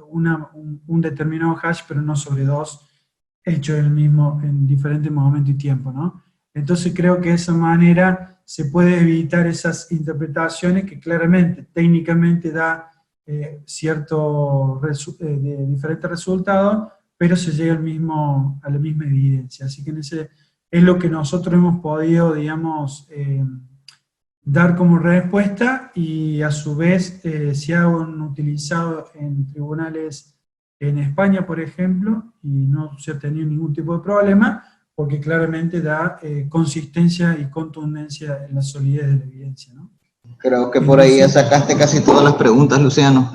un determinado hash, pero no sobre dos hechos en diferentes momentos y tiempo, ¿no? Entonces creo que de esa manera se puede evitar esas interpretaciones que claramente, técnicamente da de diferentes resultados, pero se llega a la misma evidencia. Así que es lo que nosotros hemos podido, digamos, dar como respuesta, y a su vez se han utilizado en tribunales en España, por ejemplo, y no se ha tenido ningún tipo de problema, porque claramente da consistencia y contundencia en la solidez de la evidencia, ¿no? Creo que por ahí ya sacaste casi todas las preguntas, Luciano.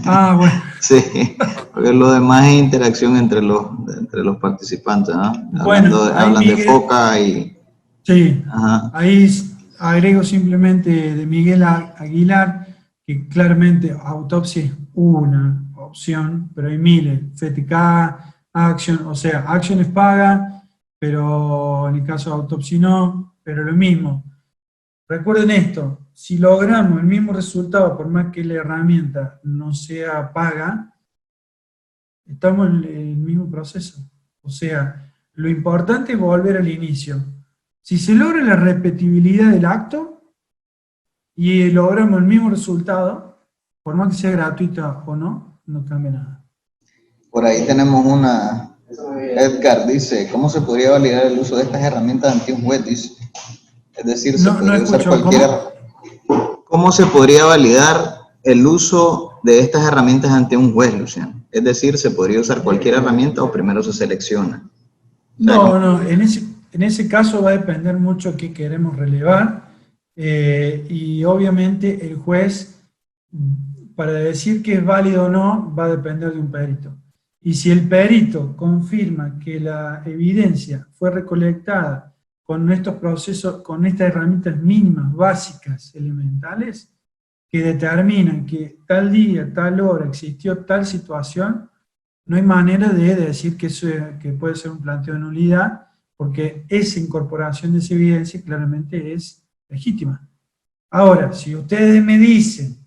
Ah, bueno. Sí, porque lo demás es interacción entre los participantes, ¿no? Bueno, Hablan de FOCA y... Sí, Ajá. ahí agrego simplemente de Miguel Aguilar, que claramente autopsia es una opción, pero hay miles, FTK, Action, o sea, Action es paga, pero en el caso de autopsia no, pero lo mismo. Recuerden esto, si logramos el mismo resultado, por más que la herramienta no sea paga, estamos en el mismo proceso. O sea, lo importante es volver al inicio. Si se logra la repetibilidad del acto y logramos el mismo resultado, por más que sea gratuita o no, no cambia nada. Por ahí tenemos una... Edgar dice, ¿cómo se podría validar el uso de estas herramientas ante un juez? Dice, es decir, se No podría usar escucho, cualquier... ¿Cómo se podría validar el uso de estas herramientas ante un juez, Luciano? Es decir, ¿se podría usar cualquier herramienta o primero se selecciona? No, en ese caso va a depender mucho qué queremos relevar, y obviamente el juez, para decir que es válido o no, va a depender de un perito. Y si el perito confirma que la evidencia fue recolectada con estos procesos, con estas herramientas mínimas, básicas, elementales, que determinan que tal día, tal hora existió tal situación, no hay manera de decir que puede ser un planteo de nulidad, porque esa incorporación de esa evidencia claramente es legítima. Ahora, si ustedes me dicen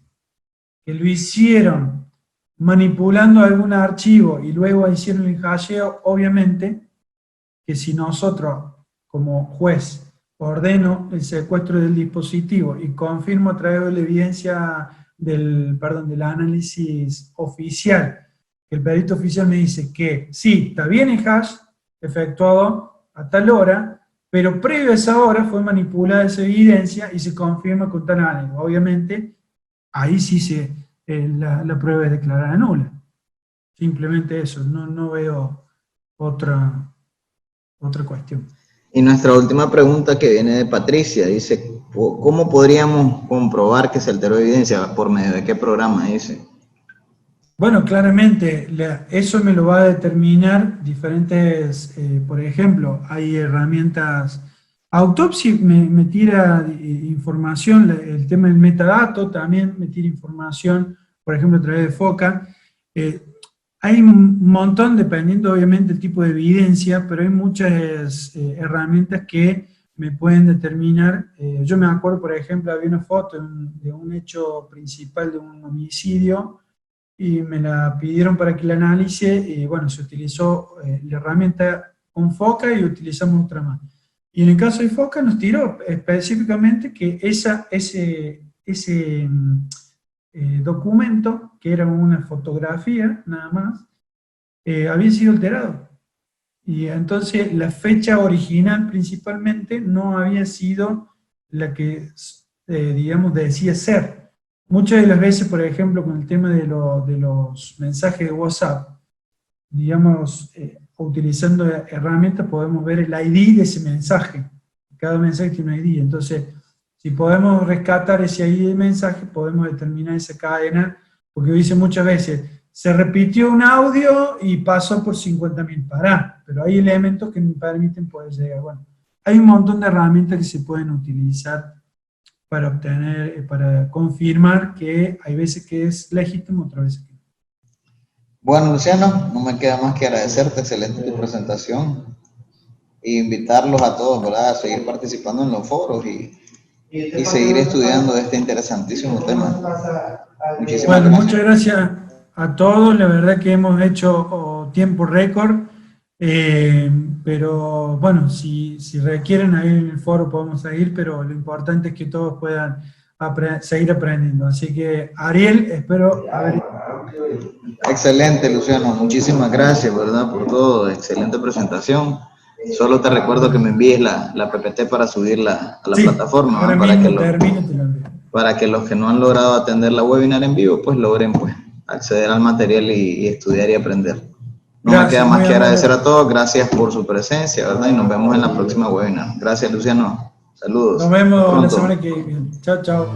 que lo hicieron manipulando algún archivo y luego hicieron el hasheo, obviamente que si nosotros, como juez, ordeno el secuestro del dispositivo y confirmo a través de la evidencia del análisis oficial, que el perito oficial me dice que sí, está bien el hash efectuado a tal hora, pero previo a esa hora fue manipulada esa evidencia y se confirma con tal análisis. Obviamente, ahí sí la prueba es declarada nula. Simplemente eso, no veo otra cuestión. Y nuestra última pregunta, que viene de Patricia, dice, ¿cómo podríamos comprobar que se alteró evidencia? ¿Por medio de qué programa? Dice. Bueno, claramente, eso me lo va a determinar diferentes, por ejemplo, hay herramientas. Autopsy me tira información, el tema del metadato también me tira información, por ejemplo, a través de FOCA. Hay un montón, dependiendo obviamente del tipo de evidencia, pero hay muchas herramientas que me pueden determinar. Yo me acuerdo, por ejemplo, había una foto de un hecho principal de un homicidio, y me la pidieron para que la analice, y bueno, se utilizó la herramienta con FOCA y utilizamos otra más. Y en el caso de FOCA nos tiró específicamente que ese documento, que era una fotografía nada más, había sido alterado. Y entonces la fecha original principalmente no había sido la que, digamos, decía ser. Muchas de las veces, por ejemplo, con el tema de los mensajes de WhatsApp, digamos, utilizando herramientas podemos ver el ID de ese mensaje. Cada mensaje tiene un ID. Entonces, si podemos rescatar ese ID de mensaje, podemos determinar esa cadena, porque dice muchas veces, se repitió un audio y pasó por 50.000 pará, pero hay elementos que me permiten poder llegar. Bueno, hay un montón de herramientas que se pueden utilizar para obtener, para confirmar que hay veces que es legítimo, otras veces que no. Bueno, Luciano, no me queda más que agradecerte, excelente tu presentación, e invitarlos a todos, ¿verdad?, a seguir participando en los foros y seguir estudiando este interesantísimo tema. Muchísimas gracias. Muchas gracias a todos, la verdad que hemos hecho tiempo récord, pero bueno, si requieren ahí en el foro podemos seguir, pero lo importante es que todos puedan seguir aprendiendo. Así que, Ariel, espero haber... Excelente, Luciano, muchísimas gracias, ¿verdad?, por todo, excelente presentación. Solo te recuerdo que me envíes la PPT para subirla a la plataforma, ahora para que los que no han logrado atender la webinar en vivo, pues logren acceder al material y estudiar y aprender. No me queda más que agradecer a todos, gracias por su presencia, ¿verdad? Y nos vemos en la próxima webinar. Gracias, Luciano. Saludos. Nos vemos la semana que viene. Chao, chao.